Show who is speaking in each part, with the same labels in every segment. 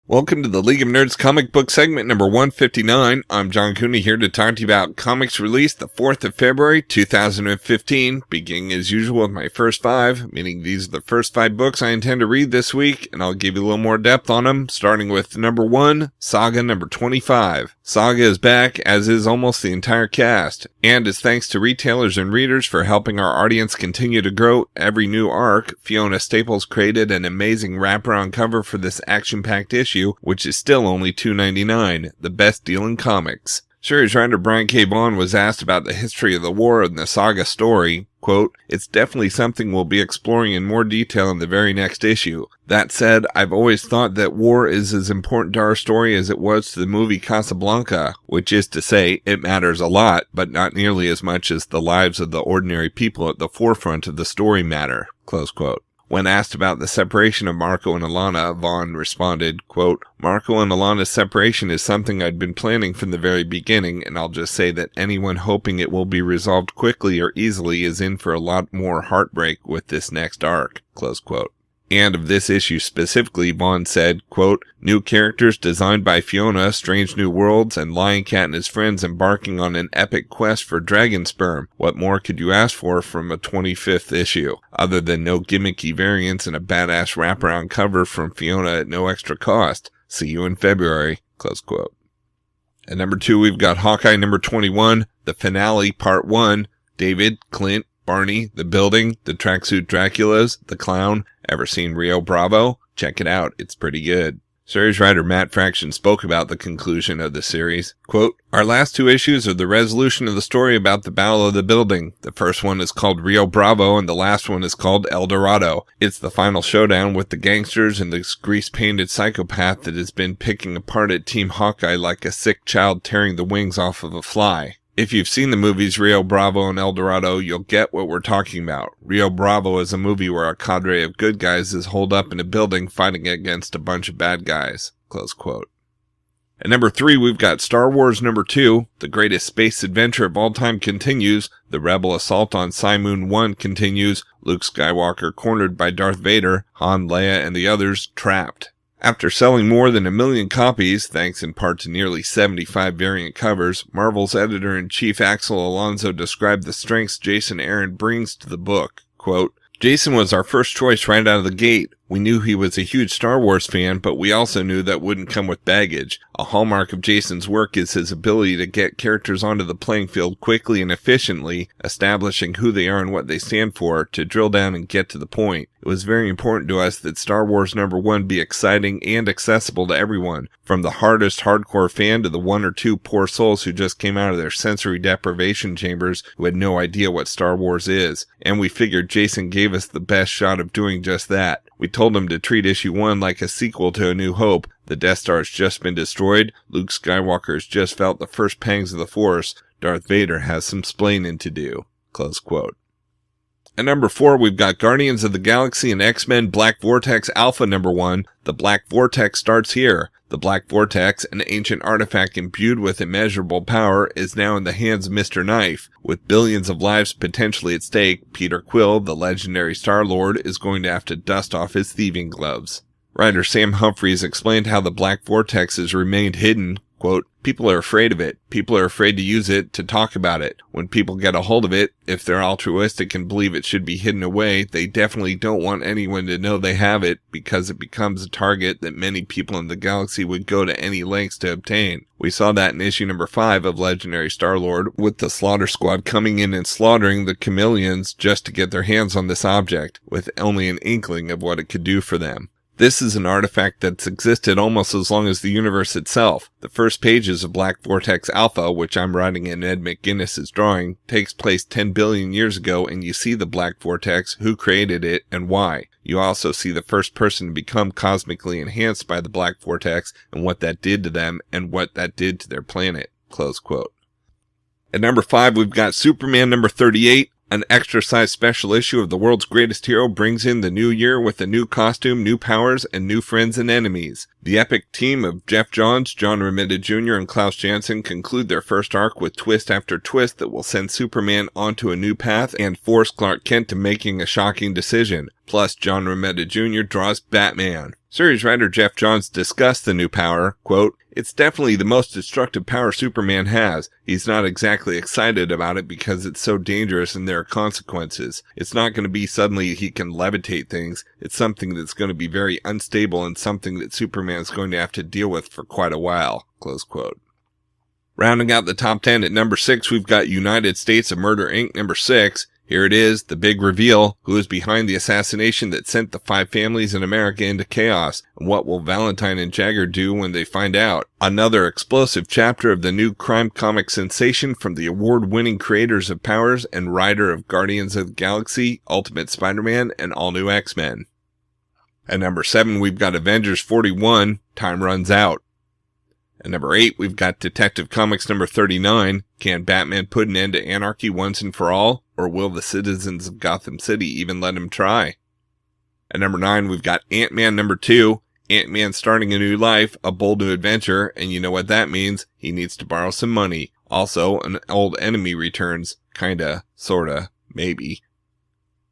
Speaker 1: Welcome to the League of Nerds comic book segment number 159. I'm John Cooney here to talk to you about comics released the 4th of February 2015, beginning as usual with my first 5, meaning these are the first 5 books I intend to read this week, and I'll give you a little more depth on them, starting with number 1, Saga number 25. Saga is back, as is almost the entire cast, and as thanks to retailers and readers for helping our audience continue to grow every new arc, Fiona Staples created an amazing wraparound cover for this action-packed issue, which is still only $2.99, the best deal in comics. Series writer Brian K. Vaughan was asked about the history of the war and the Saga story. Quote, "It's definitely something we'll be exploring in more detail in the very next issue. That said, I've always thought that war is as important to our story as it was to the movie Casablanca, which is to say, it matters a lot, but not nearly as much as the lives of the ordinary people at the forefront of the story matter." Close quote. When asked about the separation of Marco and Alana, Vaughan responded, quote, "Marco and Alana's separation is something I'd been planning from the very beginning, and I'll just say that anyone hoping it will be resolved quickly or easily is in for a lot more heartbreak with this next arc." Close quote. And of this issue specifically, Vaughan said, quote, "New characters designed by Fiona, strange new worlds, and Lion Cat and his friends embarking on an epic quest for dragon sperm. What more could you ask for from a 25th issue, other than no gimmicky variants and a badass wraparound cover from Fiona at no extra cost? See you in February." Close quote. At number 2, we've got Hawkeye number 21, the finale, part 1, David, Clint, Barney, the building, the tracksuit Draculas, the clown. Ever seen Rio Bravo? Check it out, it's pretty good. Series writer Matt Fraction spoke about the conclusion of the series. Quote, "Our last 2 issues are the resolution of the story about the Battle of the Building. The first one is called Rio Bravo and the last one is called El Dorado. It's the final showdown with the gangsters and this grease-painted psychopath that has been picking apart at Team Hawkeye like a sick child tearing the wings off of a fly. If you've seen the movies Rio Bravo and El Dorado, you'll get what we're talking about. Rio Bravo is a movie where a cadre of good guys is holed up in a building fighting against a bunch of bad guys." Close quote. At number 3, we've got Star Wars number 2, the greatest space adventure of all time continues, the Rebel assault on Simoon 1 continues, Luke Skywalker cornered by Darth Vader, Han, Leia, and the others trapped. After selling more than 1 million copies, thanks in part to nearly 75 variant covers, Marvel's editor-in-chief Axel Alonso described the strengths Jason Aaron brings to the book. Quote, "Jason was our first choice right out of the gate. We knew he was a huge Star Wars fan, but we also knew that wouldn't come with baggage. A hallmark of Jason's work is his ability to get characters onto the playing field quickly and efficiently, establishing who they are and what they stand for, to drill down and get to the point. It was very important to us that Star Wars number 1 be exciting and accessible to everyone, from the hardest hardcore fan to the 1 or 2 poor souls who just came out of their sensory deprivation chambers who had no idea what Star Wars is. And we figured Jason gave us the best shot of doing just that. We told him to treat issue 1 like a sequel to A New Hope. The Death Star has just been destroyed. Luke Skywalker has just felt the first pangs of the Force. Darth Vader has some splaining to do." Close quote. At number 4, we've got Guardians of the Galaxy and X-Men Black Vortex Alpha number 1. The Black Vortex starts here. The Black Vortex, an ancient artifact imbued with immeasurable power, is now in the hands of Mr. Knife. With billions of lives potentially at stake, Peter Quill, the legendary Star-Lord, is going to have to dust off his thieving gloves. Writer Sam Humphries explained how the Black Vortex has remained hidden. Quote, "People are afraid of it. People are afraid to use it, to talk about it. When people get a hold of it, if they're altruistic and believe it should be hidden away, they definitely don't want anyone to know they have it, because it becomes a target that many people in the galaxy would go to any lengths to obtain. We saw that in issue number 5 of Legendary Star-Lord, with the Slaughter Squad coming in and slaughtering the chameleons just to get their hands on this object, with only an inkling of what it could do for them. This is an artifact that's existed almost as long as the universe itself. The first pages of Black Vortex Alpha, which I'm writing in Ed McGuinness's drawing, takes place 10 billion years ago, and you see the Black Vortex, who created it, and why. You also see the first person to become cosmically enhanced by the Black Vortex, and what that did to them, and what that did to their planet." Close quote. At number 5, we've got Superman number 38. An extra-sized special issue of the world's greatest hero brings in the new year with a new costume, new powers, and new friends and enemies. The epic team of Jeff Johns, John Romita Jr., and Klaus Janson conclude their first arc with twist after twist that will send Superman onto a new path and force Clark Kent to making a shocking decision. Plus, John Romita Jr. draws Batman. Series writer Jeff Johns discussed the new power, quote, "It's definitely the most destructive power Superman has. He's not exactly excited about it because it's so dangerous and there are consequences. It's not going to be suddenly he can levitate things. It's something that's going to be very unstable and something that Superman's going to have to deal with for quite a while," close quote. Rounding out the top 10 at number 6, we've got United States of Murder Inc. number 6. Here it is, the big reveal. Who is behind the assassination that sent the 5 families in America into chaos? And what will Valentine and Jagger do when they find out? Another explosive chapter of the new crime comic sensation from the award-winning creators of Powers and writer of Guardians of the Galaxy, Ultimate Spider-Man, and All New X-Men. At number 7, we've got Avengers 41, Time Runs Out. At number 8, we've got Detective Comics number 39, Can Batman put an end to anarchy once and for all? Or will the citizens of Gotham City even let him try? At number 9, we've got Ant-Man number 2, Ant-Man starting a new life, a bold new adventure, and you know what that means. He needs to borrow some money. Also, an old enemy returns. Kinda, sorta, maybe.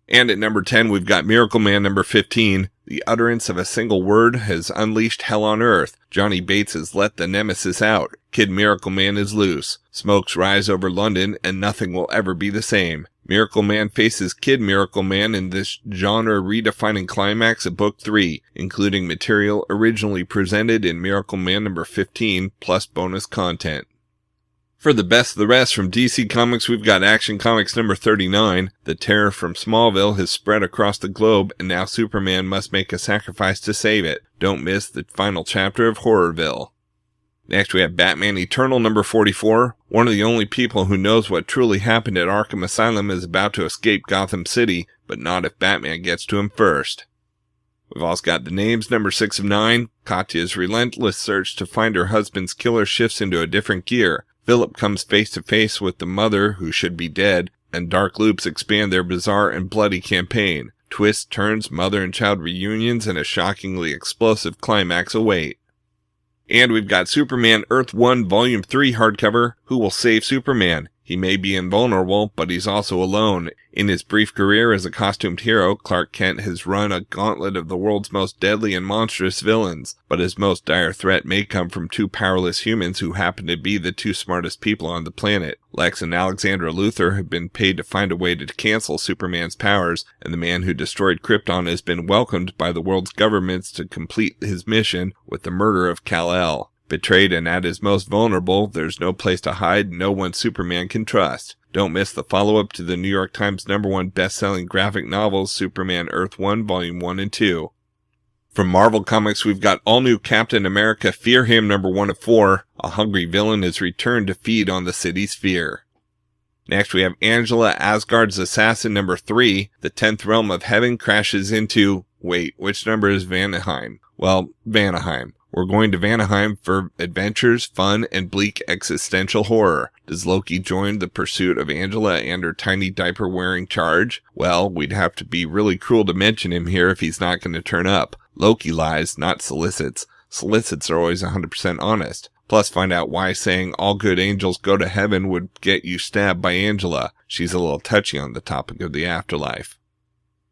Speaker 1: And at number 10, we've got Miracleman number 15. The utterance of a single word has unleashed hell on earth. Johnny Bates has let the nemesis out. Kid Miracleman is loose. Smokes rise over London, and nothing will ever be the same. Miracleman faces Kid Miracleman in this genre-redefining climax of Book 3, including material originally presented in Miracleman number 15, plus bonus content. For the best of the rest from DC Comics, we've got Action Comics number 39. The terror from Smallville has spread across the globe, and now Superman must make a sacrifice to save it. Don't miss the final chapter of Horrorville. Next, we have Batman Eternal number 44. One of the only people who knows what truly happened at Arkham Asylum is about to escape Gotham City, but not if Batman gets to him first. We've also got The Names number 6 of 9. Katya's relentless search to find her husband's killer shifts into a different gear. Philip comes face to face with the mother who should be dead, and dark loops expand their bizarre and bloody campaign. Twists, turns, mother and child reunions, and a shockingly explosive climax await. And we've got Superman Earth 1 Volume 3 hardcover, Who Will Save Superman? He may be invulnerable, but he's also alone. In his brief career as a costumed hero, Clark Kent has run a gauntlet of the world's most deadly and monstrous villains, but his most dire threat may come from 2 powerless humans who happen to be the 2 smartest people on the planet. Lex and Alexandra Luthor have been paid to find a way to cancel Superman's powers, and the man who destroyed Krypton has been welcomed by the world's governments to complete his mission with the murder of Kal-El. Betrayed and at his most vulnerable, there's no place to hide, no one Superman can trust. Don't miss the follow-up to the New York Times #1 best-selling graphic novels, Superman Earth 1 Volume 1 and 2. From Marvel Comics, we've got all-new Captain America Fear Him number 1 of 4. A hungry villain is returned to feed on the city's fear. Next, we have Angela, Asgard's Assassin number 3. The 10th realm of heaven crashes into... Wait, which number is Vanaheim? Well, Vanaheim. We're going to Vanaheim for adventures, fun, and bleak existential horror. Does Loki join the pursuit of Angela and her tiny diaper-wearing charge? Well, we'd have to be really cruel to mention him here if he's not going to turn up. Loki lies, not solicits. Solicits are always 100% honest. Plus, find out why saying all good angels go to heaven would get you stabbed by Angela. She's a little touchy on the topic of the afterlife.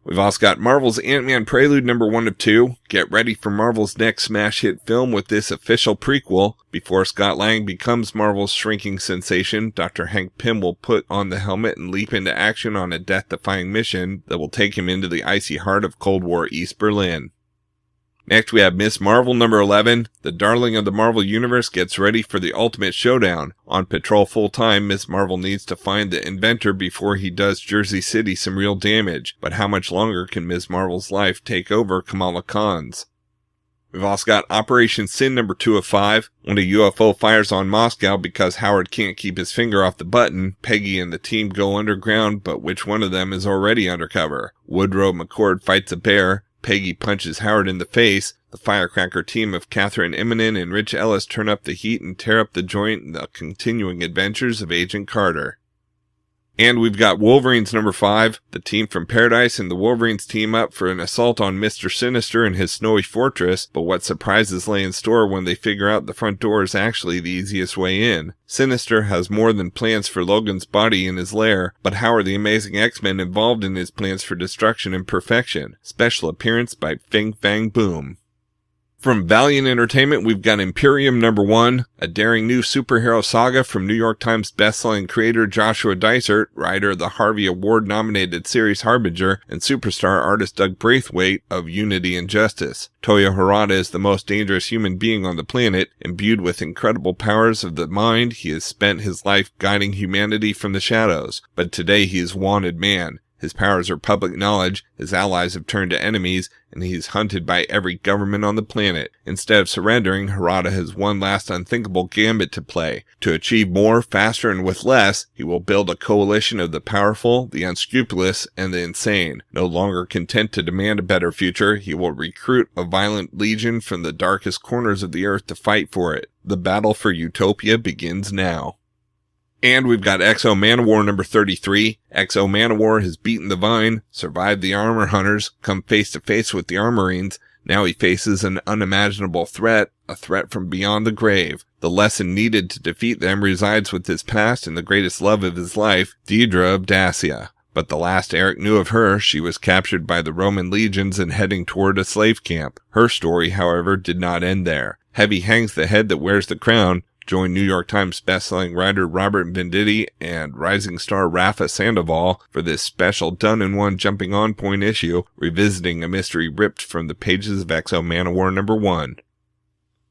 Speaker 1: We've also got Marvel's Ant-Man Prelude number 1 of 2. Get ready for Marvel's next smash hit film with this official prequel. Before Scott Lang becomes Marvel's shrinking sensation, Dr. Hank Pym will put on the helmet and leap into action on a death-defying mission that will take him into the icy heart of Cold War East Berlin. Next, we have Miss Marvel number 11. The darling of the Marvel Universe gets ready for the ultimate showdown. On patrol full-time, Miss Marvel needs to find the inventor before he does Jersey City some real damage. But how much longer can Miss Marvel's life take over Kamala Khan's? We've also got Operation Sin number 2 of 5. When a UFO fires on Moscow because Howard can't keep his finger off the button, Peggy and the team go underground, but which one of them is already undercover? Woodrow McCord fights a bear. Peggy punches Howard in the face. The firecracker team of Catherine Immonen and Rich Ellis turn up the heat and tear up the joint in the continuing adventures of Agent Carter. And we've got Wolverines number 5. The team from Paradise and the Wolverines team up for an assault on Mr. Sinister and his snowy fortress, but what surprises lay in store when they figure out the front door is actually the easiest way in. Sinister has more than plans for Logan's body in his lair, but how are the amazing X-Men involved in his plans for destruction and perfection? Special appearance by Fing Fang Boom. From Valiant Entertainment, we've got Imperium number 1, a daring new superhero saga from New York Times bestselling creator Joshua Dysart, writer of the Harvey Award-nominated series Harbinger, and superstar artist Doug Braithwaite of Unity and Justice. Toyo Harada is the most dangerous human being on the planet. Imbued with incredible powers of the mind, he has spent his life guiding humanity from the shadows. But today he is wanted man. His powers are public knowledge, his allies have turned to enemies, and he is hunted by every government on the planet. Instead of surrendering, Harada has one last unthinkable gambit to play. To achieve more, faster, and with less, he will build a coalition of the powerful, the unscrupulous, and the insane. No longer content to demand a better future, he will recruit a violent legion from the darkest corners of the earth to fight for it. The battle for utopia begins now. And we've got X-O Manowar number 33. X-O Manowar has beaten the Vine, survived the Armor Hunters, come face to face with the Armorines. Now he faces an unimaginable threat, a threat from beyond the grave. The lesson needed to defeat them resides with his past and the greatest love of his life, Deidre of Dacia. But the last Eric knew of her, she was captured by the Roman legions and heading toward a slave camp. Her story, however, did not end there. Heavy hangs the head that wears the crown. Join New York Times bestselling writer Robert Venditti and rising star Rafa Sandoval for this special done-in-one jumping-on-point issue, revisiting a mystery ripped from the pages of X-O Manowar number 1.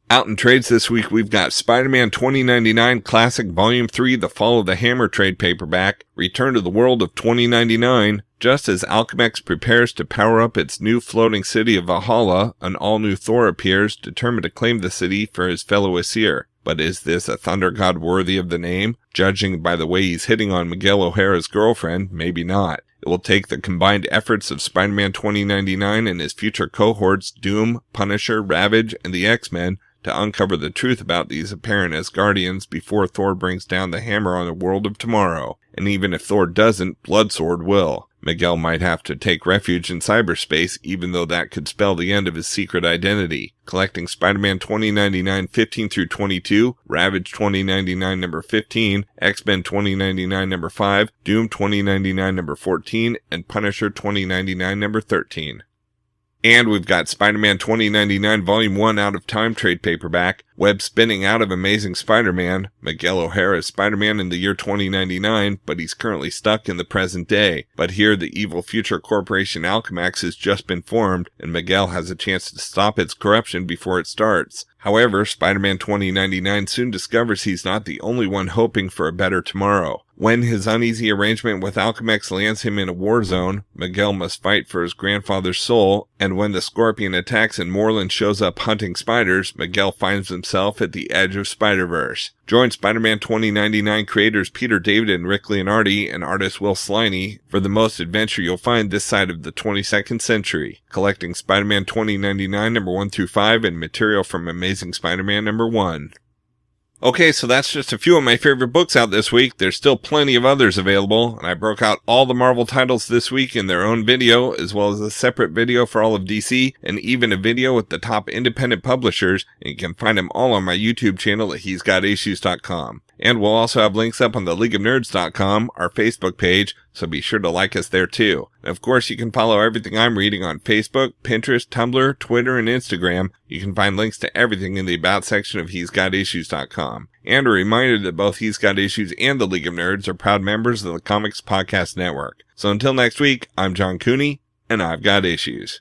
Speaker 1: Out in trades this week, we've got Spider-Man 2099 Classic Volume 3, The Fall of the Hammer trade paperback, Return to the World of 2099. Just as Alchemax prepares to power up its new floating city of Valhalla, an all-new Thor appears, determined to claim the city for his fellow Aesir. But is this a thunder god worthy of the name? Judging by the way he's hitting on Miguel O'Hara's girlfriend, maybe not. It will take the combined efforts of Spider-Man 2099 and his future cohorts Doom, Punisher, Ravage, and the X-Men to uncover the truth about these apparent Asgardians before Thor brings down the hammer on the world of tomorrow. And even if Thor doesn't, Bloodsword will. Miguel might have to take refuge in cyberspace, even though that could spell the end of his secret identity. Collecting Spider-Man 2099 15 through 22, Ravage 2099 number 15, X-Men 2099 number 5, Doom 2099 number 14, and Punisher 2099 number 13. And we've got Spider-Man 2099 Volume 1 Out of Time trade paperback, web spinning out of Amazing Spider-Man. Miguel O'Hara is Spider-Man in the year 2099, but he's currently stuck in the present day. But here the evil future corporation Alchemax has just been formed, and Miguel has a chance to stop its corruption before it starts. However, Spider-Man 2099 soon discovers he's not the only one hoping for a better tomorrow. When his uneasy arrangement with Alchemax lands him in a war zone, Miguel must fight for his grandfather's soul, and when the Scorpion attacks and Moreland shows up hunting spiders, Miguel finds himself at the edge of Spider-Verse. Join Spider-Man 2099 creators Peter David and Rick Leonardi and artist Will Sliney for the most adventure you'll find this side of the 22nd century. Collecting Spider-Man 2099 number 1 through 5 and material from Amazing Spider-Man number 1. Okay, so that's just a few of my favorite books out this week. There's still plenty of others available, and I broke out all the Marvel titles this week in their own video, as well as a separate video for all of DC, and even a video with the top independent publishers, and you can find them all on my YouTube channel at he'sgotissues.com. And we'll also have links up on the leagueofnerds.com, our Facebook page, so be sure to like us there too. And of course, you can follow everything I'm reading on Facebook, Pinterest, Tumblr, Twitter, and Instagram. You can find links to everything in the About section of he'sgotissues.com. And a reminder that both He's Got Issues and the League of Nerds are proud members of the Comics Podcast Network. So until next week, I'm John Cooney, and I've got issues.